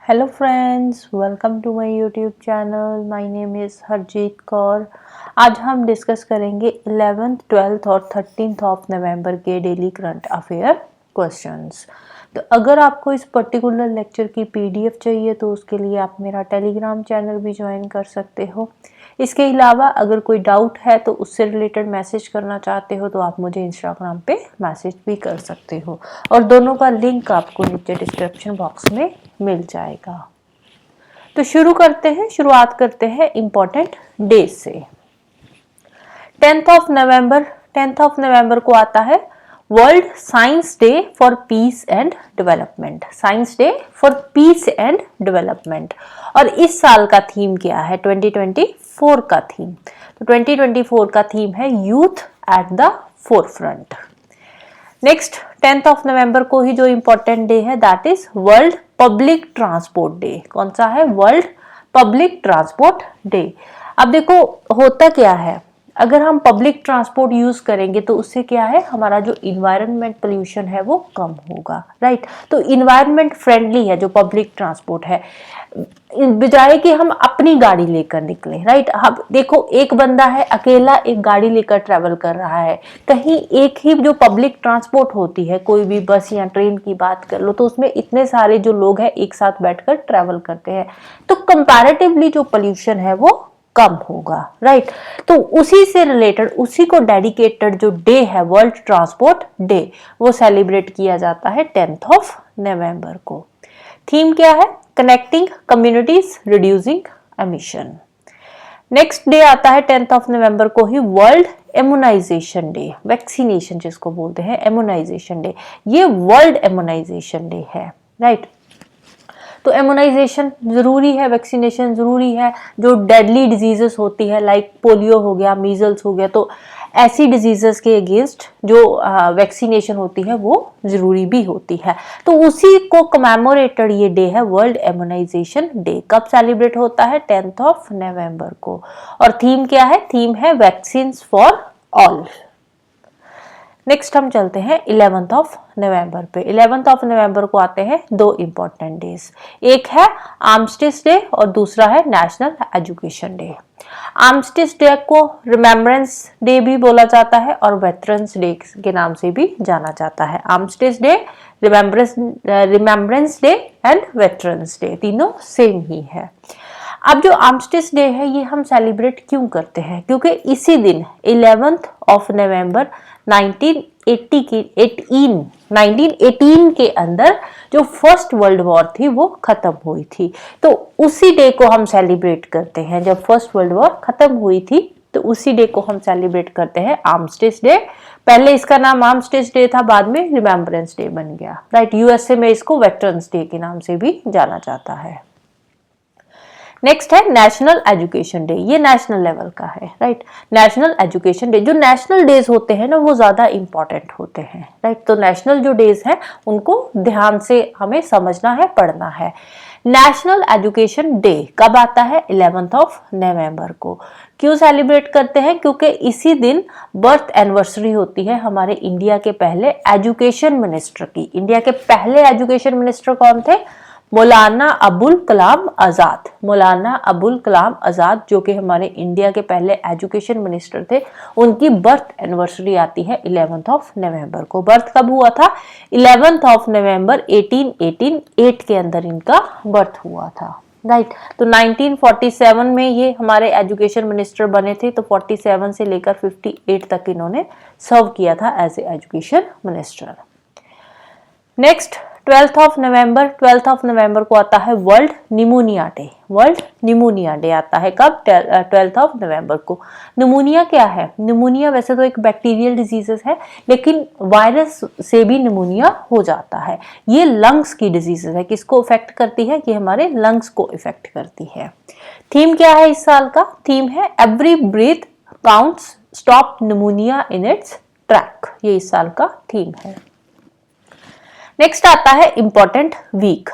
Hello friends, welcome to my YouTube channel. My name is Harjeet Kaur. आज हम discuss करेंगे 11th, 12th और 13th of November के daily current affair questions. तो अगर आपको इस पर्टिकुलर लेक्चर की पीडीएफ चाहिए तो उसके लिए आप मेरा टेलीग्राम चैनल भी ज्वाइन कर सकते हो। इसके अलावा अगर कोई डाउट है तो उससे रिलेटेड मैसेज करना चाहते हो तो आप मुझे इंस्टाग्राम पे मैसेज भी कर सकते हो और दोनों का लिंक आपको नीचे डिस्क्रिप्शन बॉक्स में मिल जाएगा। तो शुरुआत करते हैं इम्पोर्टेंट डेज से। 10th ऑफ नवंबर को आता है world science day for piece and development. Science day for piece and development. और इस साल का थीम क्या है? 2024 का थीम। तो 2024 का थीम है youth at the forefront. Next 10th of November को ही जो इंपॉर्टेंट डे है that is world public transport day. कौन सा है? World public transport day. अब देखो होता क्या है, अगर हम पब्लिक ट्रांसपोर्ट यूज करेंगे तो उससे क्या है, हमारा जो इन्वायरमेंट पोल्यूशन है वो कम होगा, राइट। तो इन्वायरमेंट फ्रेंडली है जो पब्लिक ट्रांसपोर्ट है, बजाय कि हम अपनी गाड़ी लेकर निकले, राइट। अब देखो एक बंदा है अकेला एक गाड़ी लेकर ट्रेवल कर रहा है, कहीं एक ही जो पब्लिक ट्रांसपोर्ट होती है, कोई भी बस या ट्रेन की बात कर लो तो उसमें इतने सारे जो लोग हैं एक साथ बैठकर ट्रेवल करते हैं, तो कंपैरेटिवली जो पोल्यूशन है वो कम होगा, राइट। तो उसी से रिलेटेड, उसी को डेडिकेटेड जो डे है वर्ल्ड ट्रांसपोर्ट डे, वो सेलिब्रेट किया जाता है 10th ऑफ नवंबर को। थीम क्या है? Connecting communities, reducing emission. Next day आता है 10th ऑफ नवंबर को ही वर्ल्ड इम्यूनाइजेशन डे। वैक्सीनेशन जिसको बोलते हैं, इम्यूनाइजेशन डे। ये वर्ल्ड इम्यूनाइजेशन डे है, राइट। तो इम्यूनाइजेशन जरूरी है, वैक्सीनेशन जरूरी है। जो डेडली डिजीजेस होती है लाइक पोलियो हो गया, मीजल्स हो गया, तो ऐसी डिजीजेस के अगेंस्ट जो वैक्सीनेशन होती है वो जरूरी भी होती है। तो उसी को कमेमोरेटेड ये डे है वर्ल्ड इम्यूनाइजेशन डे। कब सेलिब्रेट होता है? 10th ऑफ नवंबर को। और थीम क्या है? थीम है वैक्सीन फॉर ऑल। नेक्स्ट हम चलते हैं 11th ऑफ नवंबर पे। 11th ऑफ नवंबर को आते हैं दो इंपॉर्टेंट डेज, एक है आर्मिस्टिस डे और दूसरा है national education day. Armistice day को रिमेम्बरेंस डे भी बोला जाता है और वेटरन्स डे के नाम से भी जाना जाता है। Armistice day, remembrance day and veterans day, तीनों सेम ही है। अब जो आर्मिस्टिस डे है ये हम सेलिब्रेट क्यों करते हैं? क्योंकि इसी दिन 11th ऑफ नवंबर 1918 के अंदर जो फर्स्ट वर्ल्ड वॉर थी वो खत्म हुई थी। तो उसी डे को हम सेलिब्रेट करते हैं। जब फर्स्ट वर्ल्ड वॉर खत्म हुई थी तो उसी डे को हम सेलिब्रेट करते हैं आर्मिस्टिस डे। पहले इसका नाम आर्मिस्टिस डे था, बाद में रिमेम्बरेंस डे बन गया, राइट। यूएसए में इसको वेटरन्स डे के नाम से भी जाना जाता है। नेक्स्ट है नेशनल एजुकेशन डे। ये नेशनल लेवल का है, राइट। नेशनल एजुकेशन डे, जो नेशनल डेज होते हैं ना वो ज्यादा इंपॉर्टेंट होते हैं, राइट। तो नेशनल जो डेज हैं उनको ध्यान से हमें समझना है, पढ़ना है। नेशनल एजुकेशन डे कब आता है? 11th ऑफ नवंबर को। क्यों सेलिब्रेट करते हैं? क्योंकि इसी दिन बर्थ एनिवर्सरी होती है हमारे इंडिया के पहले एजुकेशन मिनिस्टर की। इंडिया के पहले एजुकेशन मिनिस्टर कौन थे? मौलाना अबुल कलाम आज़ाद। मौलाना अबुल कलाम आज़ाद जो कि हमारे इंडिया के पहले एजुकेशन मिनिस्टर थे, उनकी बर्थ एनिवर्सरी आती है 11th ऑफ नवंबर को। बर्थ कब हुआ था? 11th ऑफ नवंबर 1888 के अंदर इनका बर्थ हुआ था, राइट। तो 1947 में ये हमारे एजुकेशन मिनिस्टर बने थे, तो 47 से लेकर 58 तक इन्होंने सर्व किया था as a education minister. Next 12th of November को आता है world pneumonia day. World pneumonia day आता है कब? 12th ऑफ नवंबर को। निमोनिया क्या है? निमोनिया वैसे तो एक बैक्टीरियल डिजीजेस है, लेकिन वायरस से भी निमोनिया हो जाता है। ये लंग्स की डिजीजेस है। किसको इफेक्ट करती है? कि हमारे लंग्स को इफेक्ट करती है। थीम क्या है इस साल का? थीम है every breath counts, stop pneumonia in its track. ये इस साल का थीम है। नेक्स्ट आता है इंपॉर्टेंट वीक।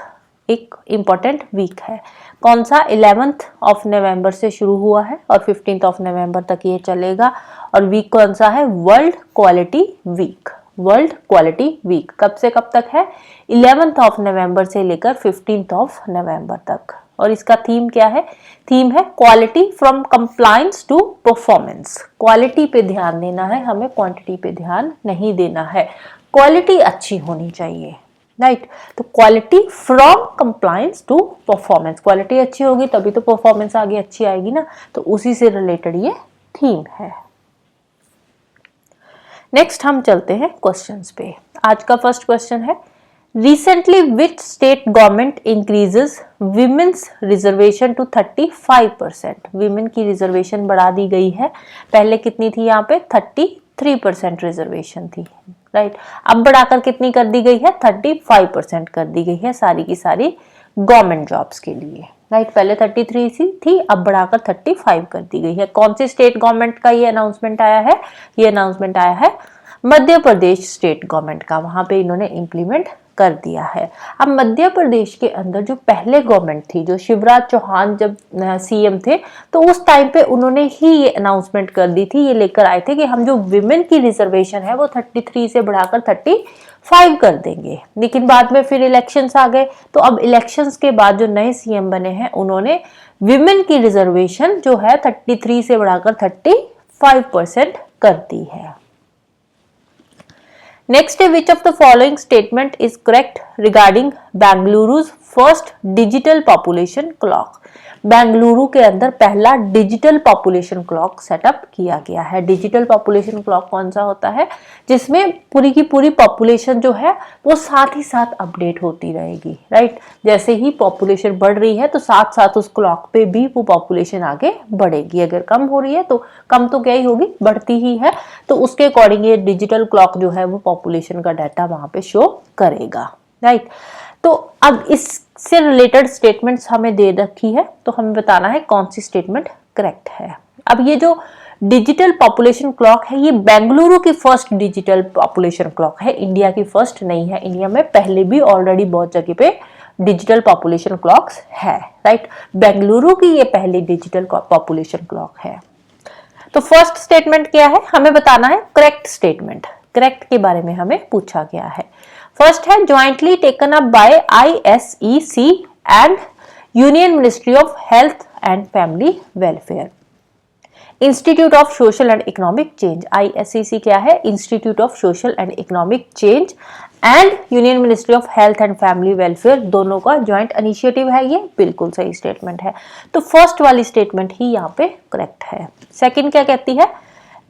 एक इंपॉर्टेंट वीक है, कौन सा? 11th ऑफ नवंबर से शुरू हुआ है और 15th ऑफ नवंबर तक ये चलेगा। और वीक कौन सा है? World quality week. World quality week कब से कब तक है? 11 नवंबर से लेकर 15 नवंबर तक। और इसका थीम क्या है? थीम है quality from compliance to performance. Quality पे ध्यान देना है हमें, क्वांटिटी पे ध्यान नहीं देना है। क्वालिटी अच्छी होनी चाहिए, राइट। तो quality from compliance to performance, quality अच्छी होगी तभी तो परफॉर्मेंस आगे अच्छी आएगी ना, तो उसी से रिलेटेड ये थीम है। नेक्स्ट हम चलते हैं क्वेश्चंस पे। आज का फर्स्ट क्वेश्चन है, recently which state government increases women's reservation to 35%। Women की रिजर्वेशन बढ़ा दी गई है, पहले कितनी थी यहाँ पे? 33% रिजर्वेशन थी, राइट। अब बढ़ाकर कितनी कर दी गई है? 35% कर दी गई है सारी की सारी गवर्नमेंट जॉब्स के लिए, राइट। पहले 33 थी, अब बढ़ाकर 35 कर दी गई है। कौन सी स्टेट गवर्नमेंट का ये अनाउंसमेंट आया है? ये अनाउंसमेंट आया है मध्य प्रदेश स्टेट गवर्नमेंट का, वहां पे इन्होंने इम्प्लीमेंट कर दिया है। अब मध्य प्रदेश के अंदर जो पहले गवर्नमेंट थी, जो शिवराज चौहान जब सीएम थे, तो उस टाइम पे उन्होंने ही ये अनाउंसमेंट कर दी थी, ये लेकर आए थे कि हम जो विमेन की रिजर्वेशन है वो 33 से बढ़ाकर 35 कर देंगे। लेकिन बाद में फिर इलेक्शंस आ गए, तो अब इलेक्शंस के बाद जो नए सीएम बने हैं उन्होंने विमेन की रिजर्वेशन जो है 33 से बढ़ाकर 35% कर दी है। नेक्स्ट है, which of the following statement is correct regarding Bengaluru's first digital population clock. Bengaluru के अंदर पहला डिजिटल पॉपुलेशन क्लॉक सेटअप किया गया है। डिजिटल पॉपुलेशन क्लॉक कौन सा होता है? जिसमें पूरी की पूरी पॉपुलेशन जो है वो साथ ही साथ अपडेट होती रहेगी, राइट। जैसे ही पॉपुलेशन बढ़ रही है तो साथ साथ उस क्लॉक पे भी वो पॉपुलेशन आगे बढ़ेगी। अगर कम हो रही है तो कम तो क्या ही होगी, बढ़ती ही है, तो उसके अकॉर्डिंग ये डिजिटल क्लॉक जो है वो पॉपुलेशन का डाटा वहां पे शो करेगा, राइट। तो अब इससे रिलेटेड स्टेटमेंट्स हमें दे रखी है, तो हमें बताना है कौन सी स्टेटमेंट करेक्ट है। अब ये जो डिजिटल पॉपुलेशन क्लॉक है, ये बेंगलुरु की फर्स्ट डिजिटल पॉपुलेशन क्लॉक है, इंडिया की फर्स्ट नहीं है। इंडिया में पहले भी ऑलरेडी बहुत जगह पे डिजिटल पॉपुलेशन क्लॉक्स है, राइट। बेंगलुरु की ये पहली डिजिटल पॉपुलेशन क्लॉक है। तो फर्स्ट स्टेटमेंट क्या है, हमें बताना है करेक्ट स्टेटमेंट। करेक्ट के बारे में हमें पूछा गया है। फर्स्ट है, jointly taken up by ISEC and union ministry of health and family welfare, institute of social and economic change. ISEC क्या है? Institute of social and economic change and union ministry of health and family welfare, दोनों का joint initiative है। ये बिल्कुल सही statement है, तो फर्स्ट वाली स्टेटमेंट ही यहाँ पे करेक्ट है। सेकंड क्या कहती है?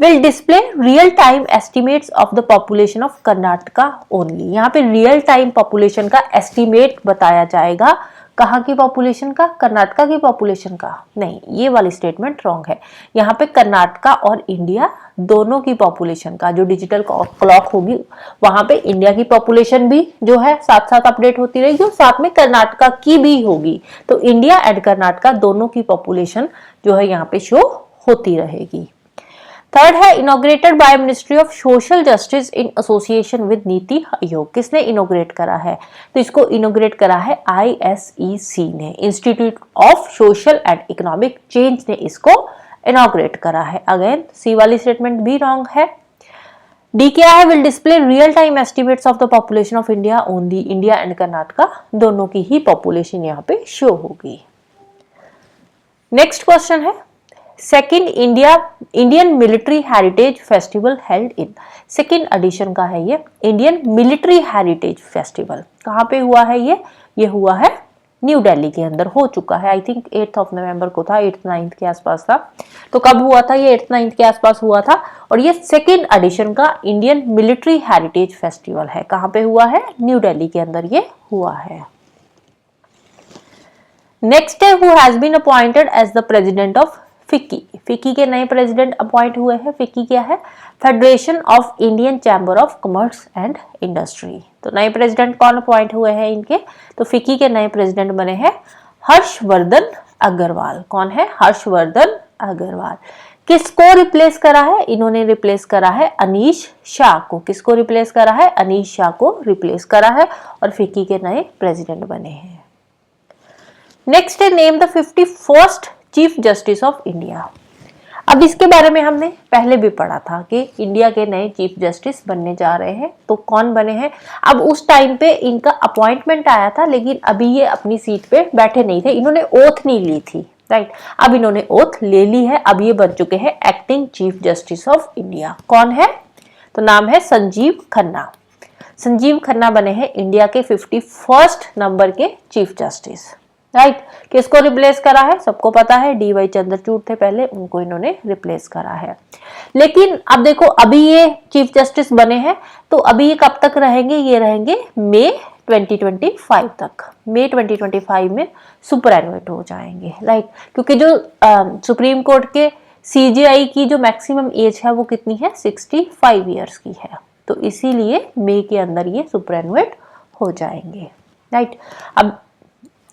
will display real time estimates of the population of Karnataka only। यहाँ पे रियल टाइम पॉपुलेशन का एस्टिमेट बताया जाएगा। कहाँ की पॉपुलेशन का? कर्नाटका की पॉपुलेशन का नहीं, ये वाली स्टेटमेंट रॉन्ग है। यहाँ पे कर्नाटका और इंडिया दोनों की पॉपुलेशन का जो डिजिटल क्लॉक होगी, वहां पे इंडिया की पॉपुलेशन भी जो है साथ साथ अपडेट होती रहेगी और साथ में कर्नाटका की भी होगी। तो इंडिया एंड कर्नाटका दोनों की पॉपुलेशन जो है यहाँ पे शो होती रहेगी। थर्ड है, inaugurated by ministry of social justice in association with NITI Aayog. किसने इनॉग्रेट करा है? तो इसको इनॉग्रेट करा है ISEC ने, institute of social and economic change ने इसको इनॉग्रेट करा है। अगेन सी वाली स्टेटमेंट भी रॉन्ग है। डी क्या है? Will display real time estimates of the population of India only, India and Karnataka दोनों की ही पॉपुलेशन यहाँ पे शो होगी। नेक्स्ट क्वेश्चन है, second Indian military heritage festival held in, second edition का है ये इंडियन मिलिट्री हेरिटेज फेस्टिवल। कहाँ पे हुआ है ये हुआ है न्यू दिल्ली के अंदर, हो चुका है। आई थिंक 8 नवंबर को था, 8-9 के आसपास था। तो कब हुआ था? ये 8-9 के आसपास हुआ था। और ये सेकेंड एडिशन का इंडियन मिलिट्री हेरिटेज फेस्टिवल है। कहाँ पे हुआ है? न्यू दिल्ली के अंदर ये हुआ है। नेक्स्ट है, who has been appointed as the president of FICCI. FICCI के नए प्रेसिडेंट अपॉइंट हुए हैं। फिक्की क्या है? Federation of Indian chamber of commerce and industry. तो नए प्रेसिडेंट कौन अपॉइंट हुए हैं इनके? तो फिक्की के नए प्रेसिडेंट बने हैं हर्षवर्धन अग्रवाल। कौन है? हर्षवर्धन अग्रवाल। किसको रिप्लेस करा है? इन्होंने रिप्लेस करा है अनीश शाह को। किसको रिप्लेस करा है? अनीश शाह को रिप्लेस करा है और फिक्की के नए प्रेसिडेंट बने हैं। नेक्स्ट है, name the 51st chief justice of India. अब इसके बारे में हमने पहले भी पढ़ा था कि इंडिया के नए चीफ जस्टिस बनने जा रहे हैं। तो कौन बने हैं? अब उस टाइम पे इनका अपॉइंटमेंट आया था, लेकिन अभी ये अपनी सीट पे बैठे नहीं थे, इन्होंने ओथ नहीं ली थी, राइट। अब इन्होंने ओथ ले ली है, अब ये बन चुके हैं acting chief justice of India. कौन है? तो नाम है संजीव खन्ना। संजीव खन्ना बने हैं इंडिया के 51st नंबर के चीफ जस्टिस, राइट। किसको रिप्लेस करा है? सबको पता है, DY चंद्रचूड़ थे पहले, उनको इन्होंने रिप्लेस करा है। लेकिन अब देखो, अभी ये चीफ जस्टिस बने हैं, तो अभी ये कब तक रहेंगे? ये रहेंगे मई 2025 तक। मई 2025 में सुपरएनुएट हो जाएंगे, राइट। क्योंकि जो सुप्रीम कोर्ट के CJI की जो मैक्सिमम एज है वो कितनी है? 65 ईयर्स की है। तो इसीलिए मई के अंदर ये सुपरएनुएट हो जाएंगे, राइट। अब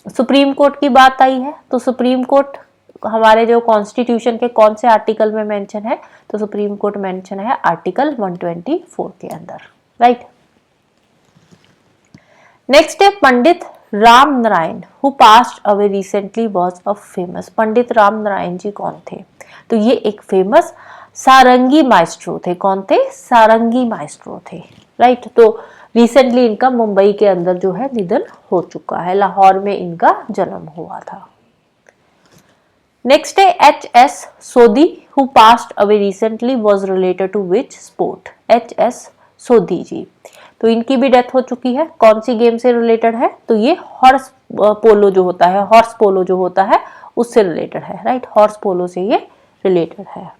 सुप्रीम कोर्ट की बात आई है, तो सुप्रीम कोर्ट हमारे जो कॉन्स्टिट्यूशन के कौन से आर्टिकल में मेंशन है? तो सुप्रीम कोर्ट मेंशन है आर्टिकल 124 के अंदर, राइट। नेक्स्ट है Pandit Ram Narayan, who passed away recently was a famous. Pandit Ram Narayan ji कौन थे? तो ये एक फेमस सारंगी माइस्ट्रो थे। कौन थे? सारंगी माइस्ट्रो थे, राइट। तो रिसेंटली इनका मुंबई के अंदर जो है निधन हो चुका है, लाहौर में इनका जन्म हुआ था। नेक्स्ट है HS Sodhi, who passed away recently was related to which sport? HS Sodhi जी, तो इनकी भी डेथ हो चुकी है। कौन सी गेम से रिलेटेड है? तो ये हॉर्स पोलो जो होता है, हॉर्स पोलो जो होता है उससे रिलेटेड है, राइट। हॉर्स पोलो से ये रिलेटेड है।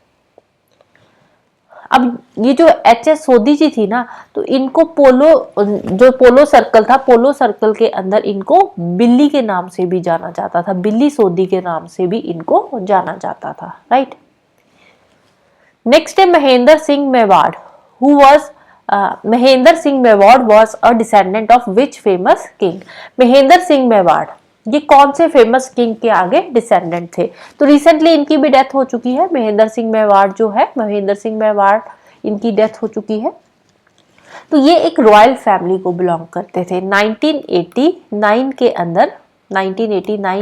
अब ये जो HS सोधी जी थी ना, तो इनको जो पोलो सर्कल था, पोलो सर्कल के अंदर इनको बिल्ली के नाम से भी जाना जाता था, बिल्ली सोधी के नाम से भी इनको जाना जाता था, राइट। नेक्स्ट है Mahendra Singh Mewar, who was Mahendra Singh Mewar was a descendant of which famous king? Mahendra Singh Mewar ये कौन से फेमस किंग के आगे डिसेंडेंट थे? तो रिसेंटली इनकी भी डेथ हो चुकी है। महेंद्र सिंह मेवाड़ जो है, महेंद्र सिंह मेवाड़, इनकी डेथ हो चुकी है। तो ये एक रॉयल फैमिली को बिलोंग करते थे। 1989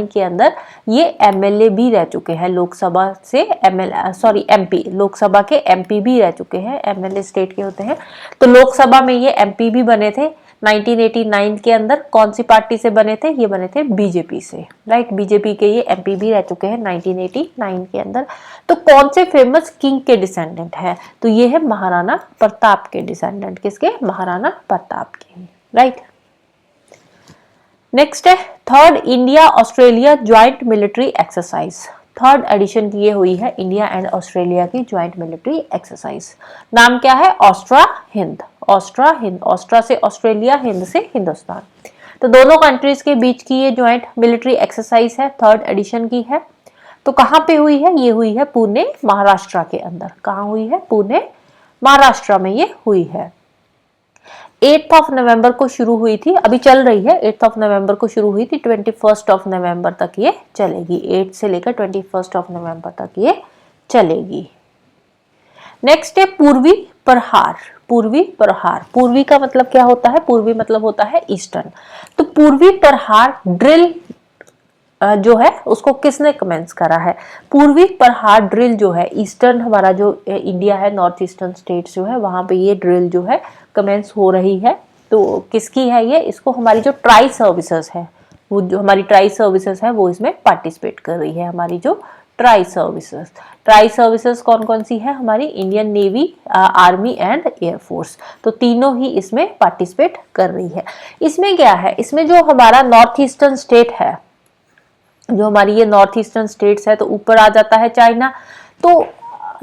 के अंदर ये MLA भी रह चुके हैं, लोकसभा से MP, लोकसभा के MP भी रह चुके हैं। MLA स्टेट के होते हैं, तो लोकसभा में ये MP भी बने थे 1989 के अंदर। कौन सी पार्टी से बने थे? ये बने थे BJP से, राइट। BJP के ये MP भी रह चुके हैं 1989 के अंदर। तो कौन से फेमस किंग के डिसेंडेंट है? तो ये है महाराणा प्रताप के डिसेंडेंट। किसके? महाराणा प्रताप के, राइट। नेक्स्ट है third India Australia joint military exercise. Third edition की ये हुई है इंडिया एंड ऑस्ट्रेलिया की ज्वाइंट मिलिट्री एक्सरसाइज। नाम क्या है? ऑस्ट्रा हिंद। ऑस्ट्रा हिंद, ऑस्ट्रा से ऑस्ट्रेलिया, हिंद से हिंदुस्तान। तो दोनों कंट्रीज के बीच की ये ज्वाइंट मिलिट्री एक्सरसाइज है, थर्ड एडिशन की है। तो कहाँ पे हुई है? ये हुई है पुणे, महाराष्ट्र के अंदर। कहाँ हुई है? पुणे, महाराष्ट्र में ये हुई है। 8 नवंबर को शुरू हुई थी, अभी चल रही है। 8 नवंबर को शुरू हुई थी, 21 नवंबर तक ये चलेगी। 8 से लेकर 21 नवंबर तक ये चलेगी। नेक्स्ट है पूर्वी प्रहार। पूर्वी प्रहार, पूर्वी का मतलब क्या होता है? पूर्वी मतलब होता है ईस्टर्न। तो पूर्वी प्रहार ड्रिल जो है उसको किसने कमेंस करा है? पूर्वी प्रहार ड्रिल जो है, ईस्टर्न हमारा जो इंडिया है, नॉर्थ ईस्टर्न स्टेट्स जो है, वहां पे ये ड्रिल जो है कमेंस हो रही है। तो किसकी है ये? इसको हमारी जो ट्राई सर्विसेज है, वो जो हमारी ट्राई सर्विसेज है वो इसमें पार्टिसिपेट कर रही है। हमारी जो ट्राई सर्विसेज कौन कौन सी है? हमारी Indian navy, army and air force. तो तीनों ही इसमें पार्टिसिपेट कर रही है। इसमें क्या है? इसमें जो हमारा नॉर्थ ईस्टर्न स्टेट है, जो हमारी ये नॉर्थ ईस्टर्न स्टेट्स है, तो ऊपर आ जाता है चाइना। तो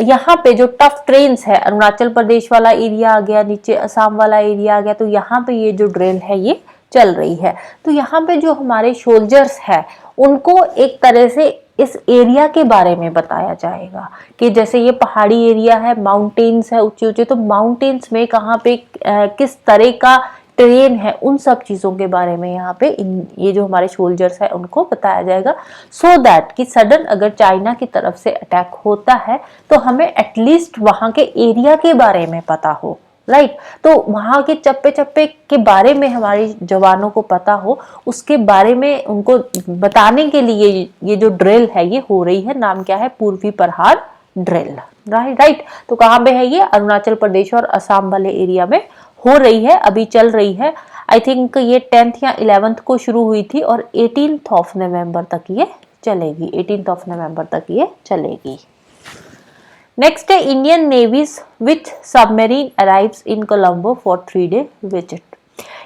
यहाँ पे जो टफ ट्रेन्स है, अरुणाचल प्रदेश वाला एरिया आ गया, नीचे असम वाला एरिया आ गया, तो यहाँ पे ये जो ड्रिल है ये चल रही है। तो यहाँ पे जो हमारे सोल्जर्स है उनको एक तरह से इस एरिया के बारे में बताया जाएगा कि जैसे ये पहाड़ी एरिया है, माउंटेन्स है ऊंचे ऊंचे, तो माउंटेन्स में कहाँ पे किस तरह का ट्रेन है, उन सब चीजों के बारे में यहाँ पे ये जो हमारे सोल्जर्स है उनको बताया जाएगा। सो दैट कि सडन अगर चाइना की तरफ से अटैक होता है तो हमें एटलीस्ट वहां के एरिया के बारे में पता हो, राइट। तो वहां के चप्पे चप्पे के बारे में हमारे जवानों को पता हो, उसके बारे में उनको बताने के लिए ये जो ड्रिल है ये हो रही है। नाम क्या है? पूर्वी प्रहार ड्रिल, राइट। तो कहाँ पे है ये? अरुणाचल प्रदेश और असम वाले एरिया में हो रही है, अभी चल रही है। आई थिंक ये 10th या 11th को शुरू हुई थी और 18th ऑफ नवंबर तक ये चलेगी, 18th ऑफ नवंबर तक ये चलेगी। नेक्स्ट है Indian navy's which submarine arrives in Colombo for 3-day visit.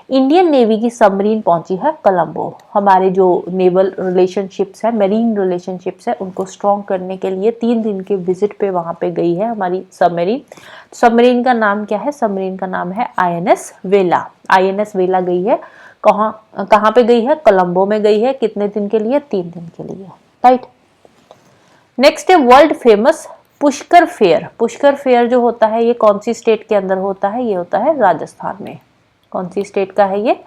Indian navy की सबमरीन पहुंची है कोलंबो। हमारे जो नेवल रिलेशनशिप्स है, मेरीन रिलेशनशिप्स है, उनको स्ट्रॉन्ग करने के लिए 3 दिन के विजिट पे वहां पे गई है हमारी सबमरीन। सबमरीन का नाम क्या है? सबमरीन का नाम है INS वेला। INS वेला गई है, कहाँ पे गई है? कोलंबो में गई है। कितने दिन के लिए? 3 दिन के लिए, राइट। नेक्स्ट है world famous Pushkar fair. Pushkar fair जो होता है ये कौन सी स्टेट के अंदर होता है? ये होता है राजस्थान में। कौन सी स्टेट का है ये?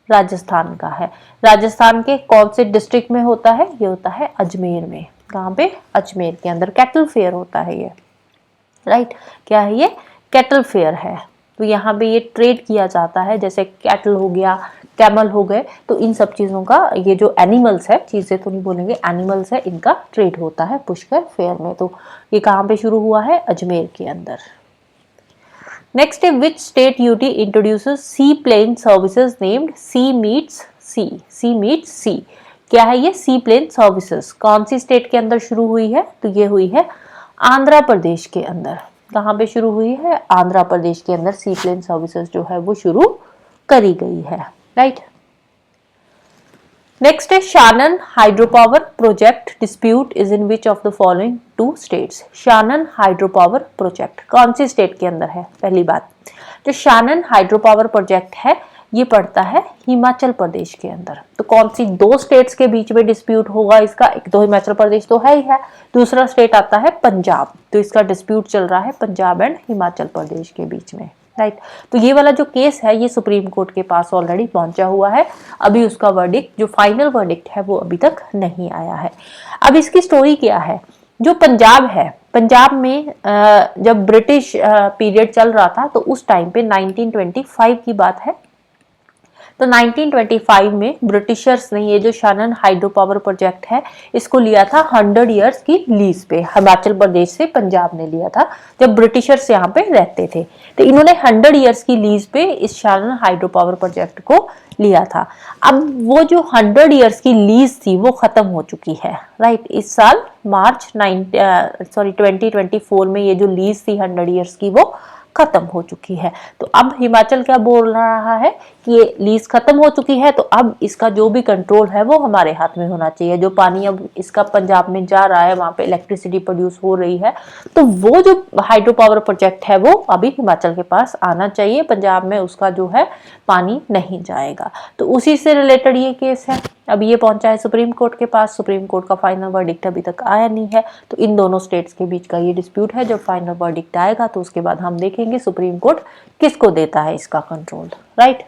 राजस्थान का है। राजस्थान के कौन से डिस्ट्रिक्ट में होता है? ये होता है अजमेर में। कहाँ पे? अजमेर के अंदर कैटल फेयर होता है ये, राइट। क्या है ये? कैटल फेयर है। तो यहाँ पे ये ट्रेड किया जाता है, जैसे कैटल हो गया, कैमल हो गए, तो इन सब चीज़ों का, ये जो एनिमल्स है, चीज़ें तो नहीं बोलेंगे, एनिमल्स है, इनका ट्रेड होता है पुष्कर फेयर में। तो ये कहाँ पे शुरू हुआ है? अजमेर के अंदर। नेक्स्ट है which state UT introduces seaplane services named Sea Meets Sea. Sea Meets Sea क्या है ये? सी प्लेन सर्विसेज कौन सी स्टेट के अंदर शुरू हुई है? तो ये हुई है आंध्र प्रदेश के अंदर। कहाँ पे शुरू हुई है? आंध्र प्रदेश के अंदर सी प्लेन सर्विसेज जो है वो शुरू करी गई है, राइट। नेक्स्ट है Shanan hydro power project dispute is in which of the following 2 states. Shanan hydro power project कौन सी स्टेट के अंदर है? पहली बात, जो शानन हाइड्रो पावर प्रोजेक्ट है ये पड़ता है हिमाचल प्रदेश के अंदर। तो कौन सी 2 स्टेट्स के बीच में डिस्प्यूट होगा इसका? एक तो हिमाचल प्रदेश तो है ही है, दूसरा स्टेट आता है पंजाब। तो इसका डिस्प्यूट चल रहा है पंजाब एंड हिमाचल प्रदेश के बीच में, राइट। तो ये वाला जो केस है ये सुप्रीम कोर्ट के पास ऑलरेडी पहुंचा हुआ है। अभी उसका वर्डिक्ट, जो फाइनल वर्डिक्ट है, वो अभी तक नहीं आया है। अब इसकी स्टोरी क्या है? जो पंजाब है, पंजाब में जब ब्रिटिश पीरियड चल रहा था तो उस टाइम पे 1925 की बात है। तो 1925 में ब्रिटिशर्स ने ये जो शानन हाइड्रो पावर प्रोजेक्ट है इसको लिया था 100 इयर्स की लीज पे। हिमाचल प्रदेश से पंजाब ने लिया था जब ब्रिटिशर्स यहाँ पे रहते थे। तो इन्होंने 100 इयर्स की लीज पे इस शानन हाइड्रो पावर प्रोजेक्ट को लिया था। अब वो जो 100 इयर्स की लीज थी वो खत्म हो चुकी है, राइट। इस साल मार्च 2024 में ये जो लीज थी 100 इयर्स की वो खत्म हो चुकी है। तो अब हिमाचल क्या बोल रहा है कि ये लीज खत्म हो चुकी है, तो अब इसका जो भी कंट्रोल है वो हमारे हाथ में होना चाहिए। जो पानी अब इसका पंजाब में जा रहा है, वहां पे इलेक्ट्रिसिटी प्रोड्यूस हो रही है, तो वो जो हाइड्रो पावर प्रोजेक्ट है वो अभी हिमाचल के पास आना चाहिए। पंजाब में उसका जो है पानी नहीं जाएगा। तो उसी से रिलेटेड ये केस है। अब ये पहुंचा है सुप्रीम कोर्ट के पास। सुप्रीम कोर्ट का फाइनल वर्डिक्ट अभी तक आया नहीं है। तो इन दोनों स्टेट्स के बीच का ये डिस्प्यूट है। जब फाइनल वर्डिक्ट आएगा तो उसके बाद हम देखेंगे सुप्रीम कोर्ट किसको देता है इसका कंट्रोल, राइट।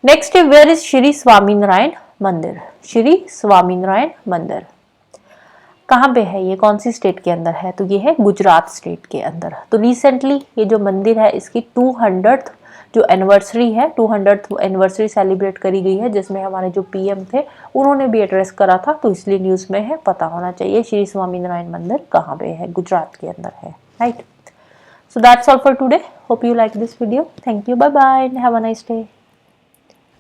नेक्स्ट है वेयर इज श्री स्वामीनारायण मंदिर। श्री स्वामीनारायण मंदिर कहाँ पे है? ये कौन सी स्टेट के अंदर है? तो ये है गुजरात स्टेट के अंदर। तो रिसेंटली ये जो मंदिर है इसकी 200th जो एनिवर्सरी है, 200th एनिवर्सरी सेलिब्रेट करी गई है, जिसमें हमारे जो PM थे उन्होंने भी एड्रेस करा था। तो इसलिए न्यूज़ में है, पता होना चाहिए श्री स्वामीनारायण मंदिर कहाँ पे है, गुजरात के अंदर है, right. So that's all for today. Hope you like this video. Thank you. Bye bye and have a nice day.